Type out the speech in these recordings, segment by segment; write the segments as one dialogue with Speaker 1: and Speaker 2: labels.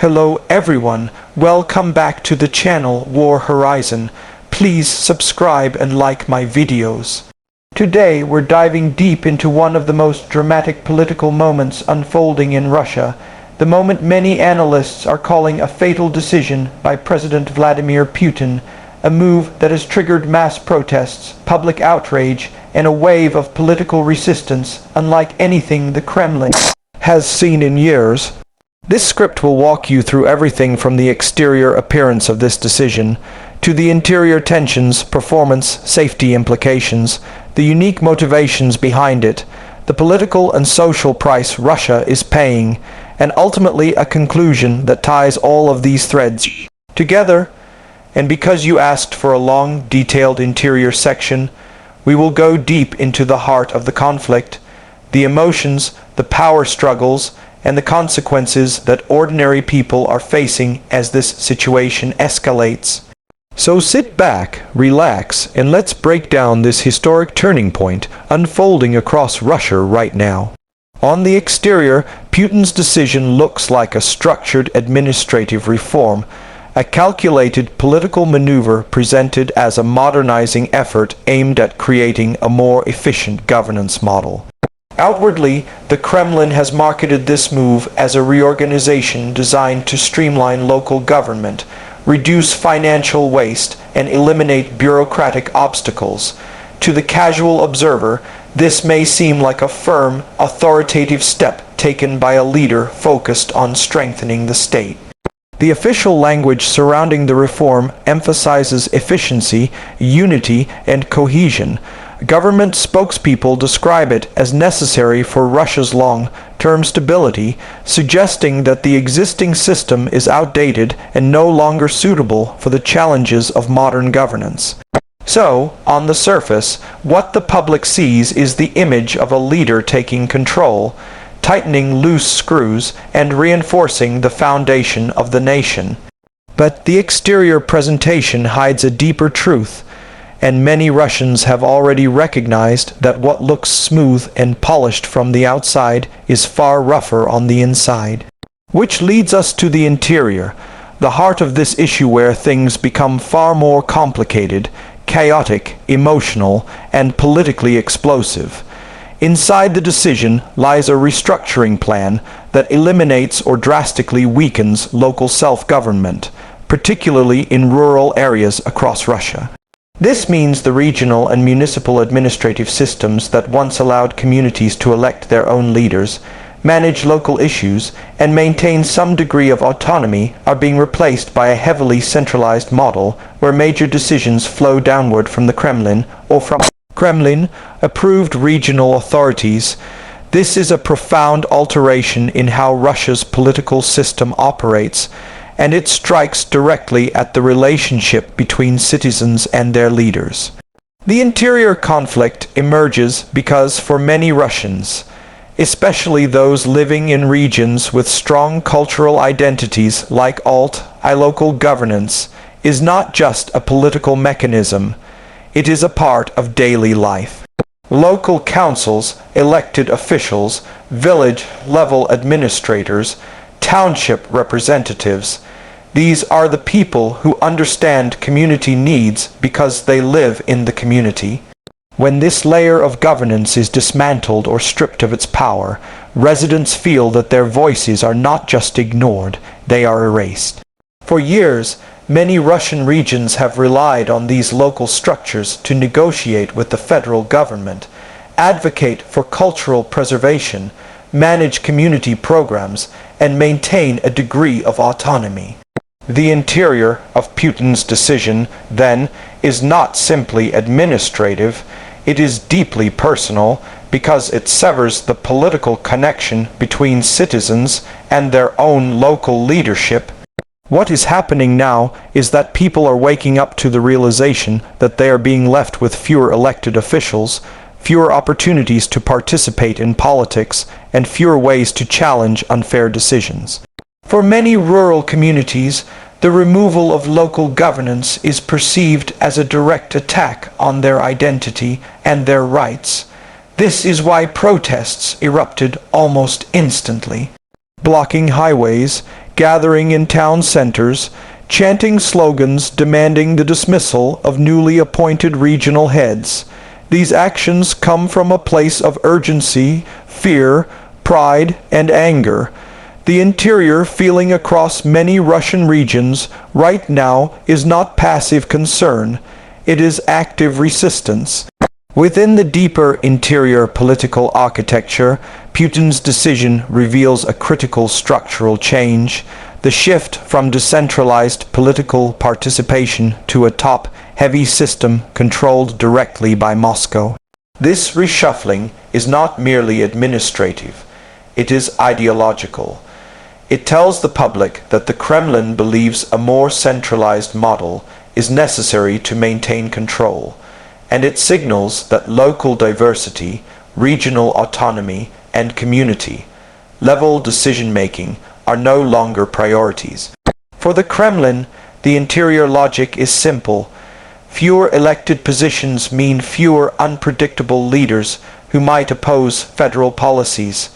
Speaker 1: Hello everyone, welcome back to the channel War Horizon. Please subscribe and like my videos. Today we're diving deep into one of the most dramatic political moments unfolding in Russia, the moment many analysts are calling a fatal decision by President Vladimir Putin, a move that has triggered mass protests, public outrage, and a wave of political resistance unlike anything the Kremlin has seen in years. This script will walk you through everything from the exterior appearance of this decision to the interior tensions, performance, safety implications, the unique motivations behind it, the political and social price Russia is paying, and ultimately a conclusion that ties all of these threads together. And because you asked for a long, detailed interior section, we will go deep into the heart of the conflict, the emotions, the power struggles, and the consequences that ordinary people are facing as this situation escalates. So sit back, relax, and let's break down this historic turning point unfolding across Russia right now. On the exterior, Putin's decision looks like a structured administrative reform, a calculated political maneuver presented as a modernizing effort aimed at creating a more efficient governance model. Outwardly, the Kremlin has marketed this move as a reorganization designed to streamline local government, reduce financial waste, and eliminate bureaucratic obstacles. To the casual observer, this may seem like a firm, authoritative step taken by a leader focused on strengthening the state. The official language surrounding the reform emphasizes efficiency, unity, and cohesion. Government spokespeople describe it as necessary for Russia's long-term stability, suggesting that the existing system is outdated and no longer suitable for the challenges of modern governance. So, on the surface, what the public sees is the image of a leader taking control, tightening loose screws, and reinforcing the foundation of the nation. But the exterior presentation hides a deeper truth, and many Russians have already recognized that what looks smooth and polished from the outside is far rougher on the inside. Which leads us to the interior, the heart of this issue where things become far more complicated, chaotic, emotional, and politically explosive. Inside the decision lies a restructuring plan that eliminates or drastically weakens local self-government, particularly in rural areas across Russia. This means the regional and municipal administrative systems that once allowed communities to elect their own leaders, manage local issues, and maintain some degree of autonomy are being replaced by a heavily centralized model where major decisions flow downward from the Kremlin or from Kremlin-approved regional authorities. This is a profound alteration in how Russia's political system operates, and it strikes directly at the relationship between citizens and their leaders. The interior conflict emerges because for many Russians, especially those living in regions with strong cultural identities like local governance, is not just a political mechanism, it is a part of daily life. Local councils, elected officials, village-level administrators, township representatives, these are the people who understand community needs because they live in the community. When this layer of governance is dismantled or stripped of its power, residents feel that their voices are not just ignored, they are erased. For years, many Russian regions have relied on these local structures to negotiate with the federal government, advocate for cultural preservation, manage community programs, and maintain a degree of autonomy. The interior of Putin's decision, then, is not simply administrative, it is deeply personal because it severs the political connection between citizens and their own local leadership. What is happening now is that people are waking up to the realization that they are being left with fewer elected officials, fewer opportunities to participate in politics, and fewer ways to challenge unfair decisions. For many rural communities, the removal of local governance is perceived as a direct attack on their identity and their rights. This is why protests erupted almost instantly. blocking highways, gathering in town centers, chanting slogans demanding the dismissal of newly appointed regional heads. These actions come from a place of urgency, fear, pride, and anger. The interior feeling across many Russian regions right now is not passive concern. It is active resistance. Within the deeper interior political architecture, Putin's decision reveals a critical structural change, the shift from decentralized political participation to a top-heavy system controlled directly by Moscow. This reshuffling is not merely administrative, it is ideological. It tells the public that the Kremlin believes a more centralized model is necessary to maintain control, and it signals that local diversity, regional autonomy, and community-level decision-making are no longer priorities. For the Kremlin, the interior logic is simple. Fewer elected positions mean fewer unpredictable leaders who might oppose federal policies.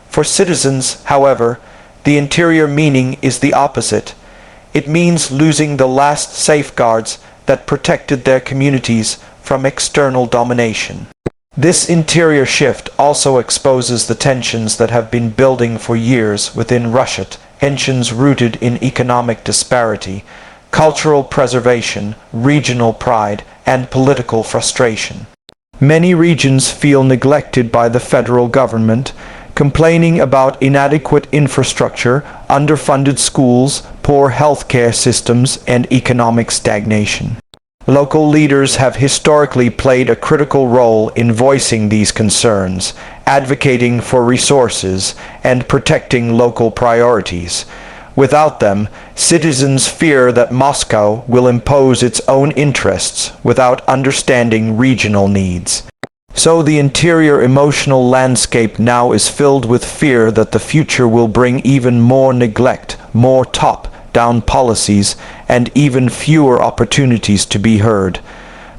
Speaker 1: For citizens, however, the interior meaning is the opposite. It means losing the last safeguards that protected their communities from external domination. This interior shift also exposes the tensions that have been building for years within Russia, tensions rooted in economic disparity, cultural preservation, regional pride, and political frustration. Many regions feel neglected by the federal government, complaining about inadequate infrastructure, underfunded schools, poor healthcare systems, and economic stagnation. Local leaders have historically played a critical role in voicing these concerns, advocating for resources, and protecting local priorities. Without them, citizens fear that Moscow will impose its own interests without understanding regional needs. So the interior emotional landscape now is filled with fear that the future will bring even more neglect, more top-down policies, and even fewer opportunities to be heard.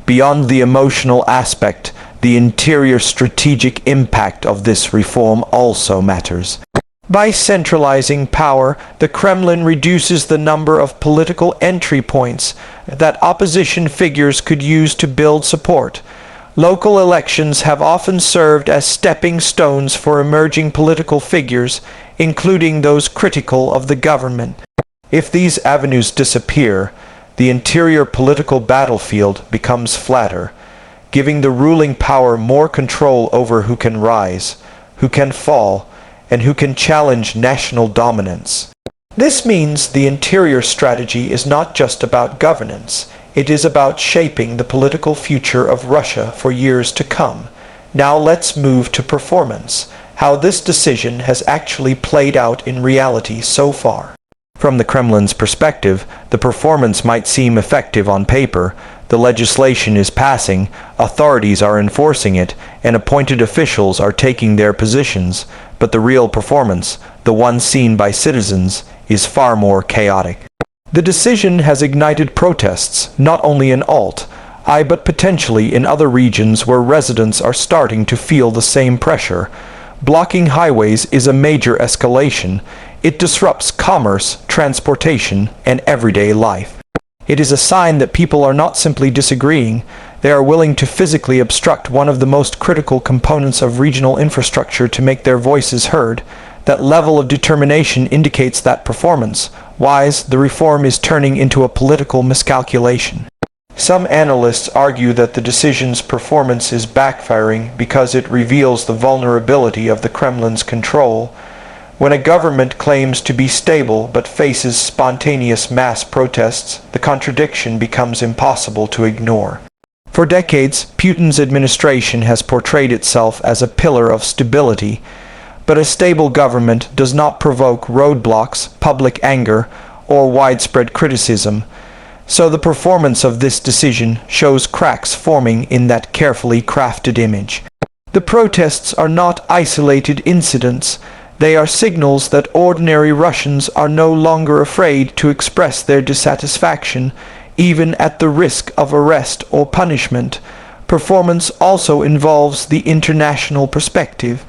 Speaker 1: Beyond the emotional aspect, the interior strategic impact of this reform also matters. By centralizing power, the Kremlin reduces the number of political entry points that opposition figures could use to build support. Local elections have often served as stepping stones for emerging political figures, including those critical of the government. If these avenues disappear, the interior political battlefield becomes flatter, giving the ruling power more control over who can rise, who can fall, and who can challenge national dominance. This means the interior strategy is not just about governance. It is about shaping the political future of Russia for years to come. Now let's move to performance, how this decision has actually played out in reality so far. From the Kremlin's perspective, the performance might seem effective on paper. The legislation is passing, authorities are enforcing it, and appointed officials are taking their positions. But the real performance, the one seen by citizens, is far more chaotic. The decision has ignited protests, not only in Alt-I but potentially in other regions where residents are starting to feel the same pressure. Blocking highways is a major escalation. It disrupts commerce, transportation, and everyday life. It is a sign that people are not simply disagreeing, they are willing to physically obstruct one of the most critical components of regional infrastructure to make their voices heard. That level of determination indicates that performance-wise, the reform is turning into a political miscalculation. Some analysts argue that the decision's performance is backfiring because it reveals the vulnerability of the Kremlin's control. When a government claims to be stable but faces spontaneous mass protests, the contradiction becomes impossible to ignore. For decades, Putin's administration has portrayed itself as a pillar of stability, but a stable government does not provoke roadblocks, public anger, or widespread criticism. So the performance of this decision shows cracks forming in that carefully crafted image. The protests are not isolated incidents. They are signals that ordinary Russians are no longer afraid to express their dissatisfaction, even at the risk of arrest or punishment. Performance also involves the international perspective.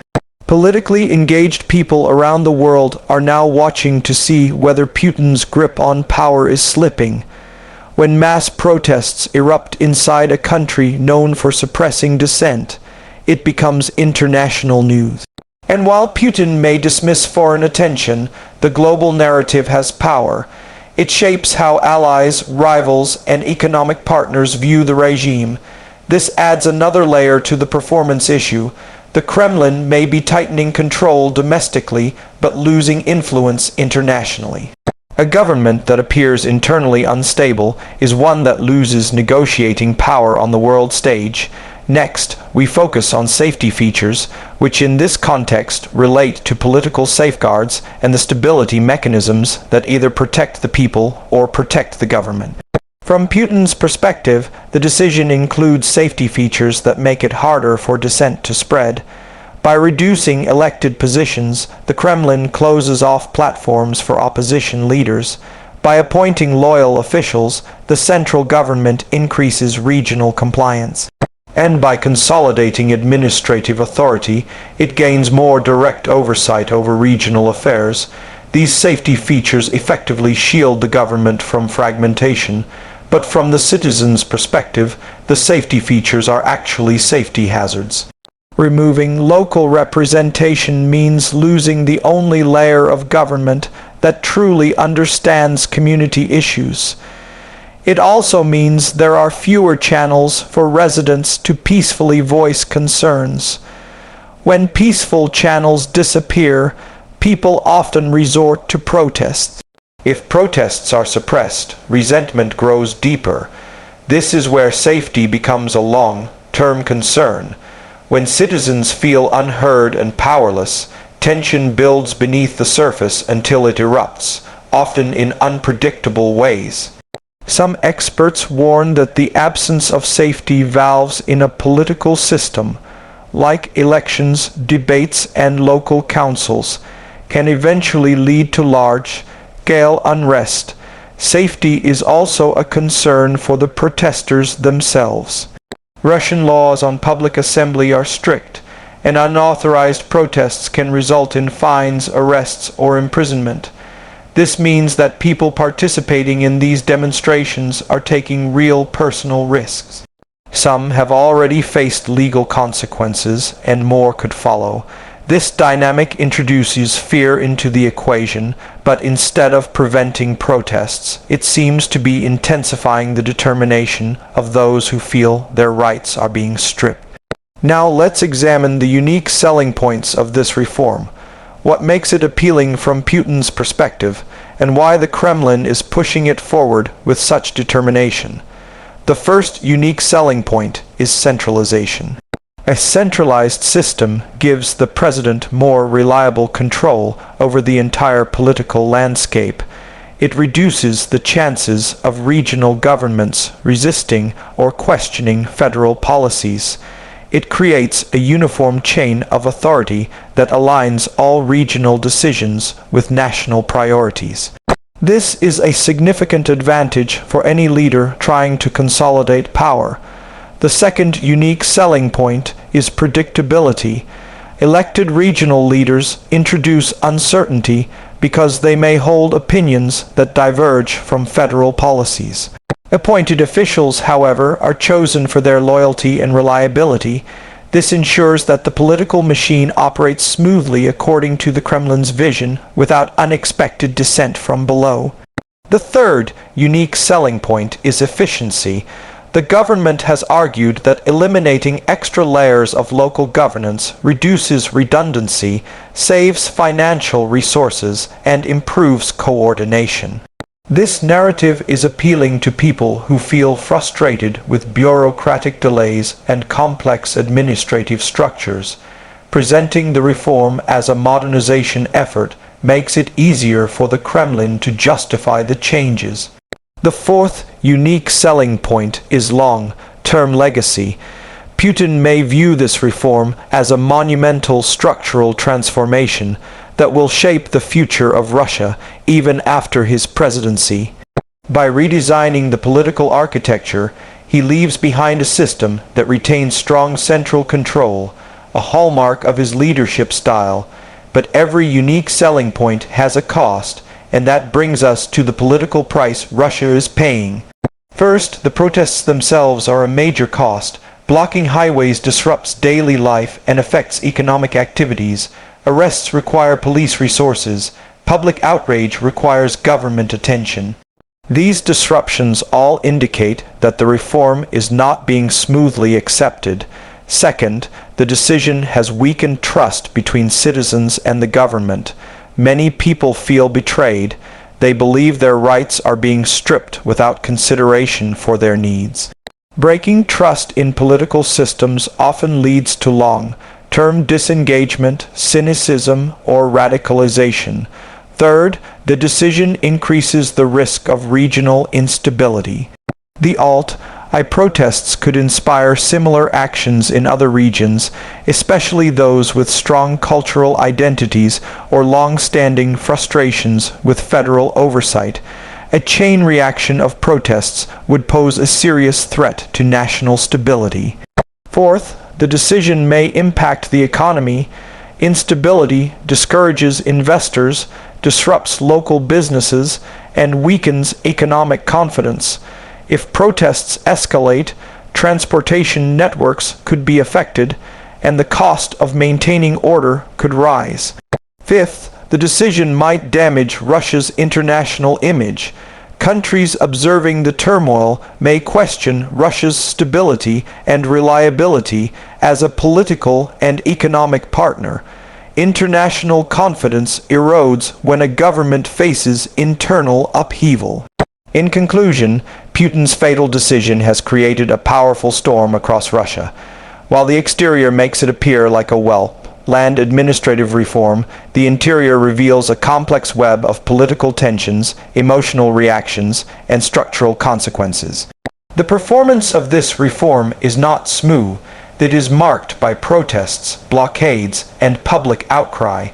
Speaker 1: Politically engaged people around the world are now watching to see whether Putin's grip on power is slipping. When mass protests erupt inside a country known for suppressing dissent, it becomes international news. And while Putin may dismiss foreign attention, the global narrative has power. It shapes how allies, rivals, and economic partners view the regime. This adds another layer to the performance issue. The Kremlin may be tightening control domestically, but losing influence internationally. A government that appears internally unstable is one that loses negotiating power on the world stage. Next, we focus on safety features, which in this context relate to political safeguards and the stability mechanisms that either protect the people or protect the government. From Putin's perspective, the decision includes safety features that make it harder for dissent to spread. By reducing elected positions, the Kremlin closes off platforms for opposition leaders. By appointing loyal officials, the central government increases regional compliance. And by consolidating administrative authority, it gains more direct oversight over regional affairs. These safety features effectively shield the government from fragmentation, but from the citizens' perspective, the safety features are actually safety hazards. Removing local representation means losing the only layer of government that truly understands community issues. It also means there are fewer channels for residents to peacefully voice concerns. When peaceful channels disappear, people often resort to protests. If protests are suppressed, resentment grows deeper. This is where safety becomes a long-term concern. When citizens feel unheard and powerless, tension builds beneath the surface until it erupts, often in unpredictable ways. Some experts warn that the absence of safety valves in a political system, like elections, debates, and local councils, can eventually lead to large-scale unrest. Safety is also a concern for the protesters themselves. Russian laws on public assembly are strict, and unauthorized protests can result in fines, arrests, or imprisonment. This means that people participating in these demonstrations are taking real personal risks. Some have already faced legal consequences, and more could follow. This dynamic introduces fear into the equation, but instead of preventing protests, it seems to be intensifying the determination of those who feel their rights are being stripped. Now let's examine the unique selling points of this reform. What makes it appealing from Putin's perspective, and why the Kremlin is pushing it forward with such determination. The first unique selling point is centralization. A centralized system gives the president more reliable control over the entire political landscape. It reduces the chances of regional governments resisting or questioning federal policies. It creates a uniform chain of authority that aligns all regional decisions with national priorities. This is a significant advantage for any leader trying to consolidate power. The second unique selling point is predictability. Elected regional leaders introduce uncertainty because they may hold opinions that diverge from federal policies. Appointed officials, however, are chosen for their loyalty and reliability. This ensures that the political machine operates smoothly according to the Kremlin's vision without unexpected dissent from below. The third unique selling point is efficiency. The government has argued that eliminating extra layers of local governance reduces redundancy, saves financial resources, and improves coordination. This narrative is appealing to people who feel frustrated with bureaucratic delays and complex administrative structures. Presenting the reform as a modernization effort makes it easier for the Kremlin to justify the changes. The fourth unique selling point is long-term legacy. Putin may view this reform as a monumental structural transformation that will shape the future of Russia even after his presidency. By redesigning the political architecture, he leaves behind a system that retains strong central control, a hallmark of his leadership style. But every unique selling point has a cost, and that brings us to the political price Russia is paying. First, the protests themselves are a major cost. Blocking highways disrupts daily life and affects economic activities. Arrests require police resources. Public outrage requires government attention. These disruptions all indicate that the reform is not being smoothly accepted. Second, the decision has weakened trust between citizens and the government. Many people feel betrayed. They believe their rights are being stripped without consideration for their needs. Breaking trust in political systems often leads to long-term disengagement, cynicism, or radicalization. Third, the decision increases the risk of regional instability. The alt-I protests could inspire similar actions in other regions, especially those with strong cultural identities or long-standing frustrations with federal oversight. A chain reaction of protests would pose a serious threat to national stability. Fourth, the decision may impact the economy. Instability discourages investors, disrupts local businesses, and weakens economic confidence. If protests escalate, transportation networks could be affected, and the cost of maintaining order could rise. Fifth, the decision might damage Russia's international image. Countries observing the turmoil may question Russia's stability and reliability as a political and economic partner. International confidence erodes when a government faces internal upheaval. In conclusion, Putin's fatal decision has created a powerful storm across Russia. While the exterior makes it appear like a land administrative reform, the interior reveals a complex web of political tensions, emotional reactions, and structural consequences. The performance of this reform is not smooth. It is marked by protests, blockades, and public outcry.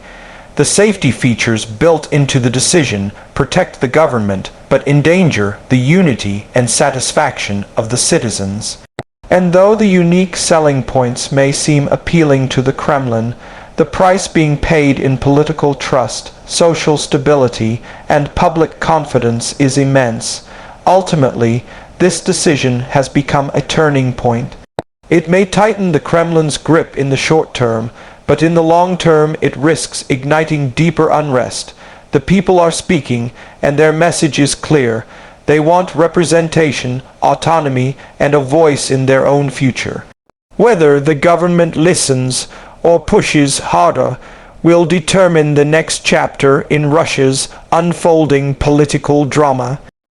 Speaker 1: The safety features built into the decision protect the government, but endanger the unity and satisfaction of the citizens. And though the unique selling points may seem appealing to the Kremlin, the price being paid in political trust, social stability, and public confidence is immense. Ultimately, this decision has become a turning point. It may tighten the Kremlin's grip in the short term, but in the long term it risks igniting deeper unrest. The people are speaking, and their message is clear. They want representation, autonomy, and a voice in their own future. Whether the government listens or pushes harder will determine the next chapter in Russia's unfolding political drama.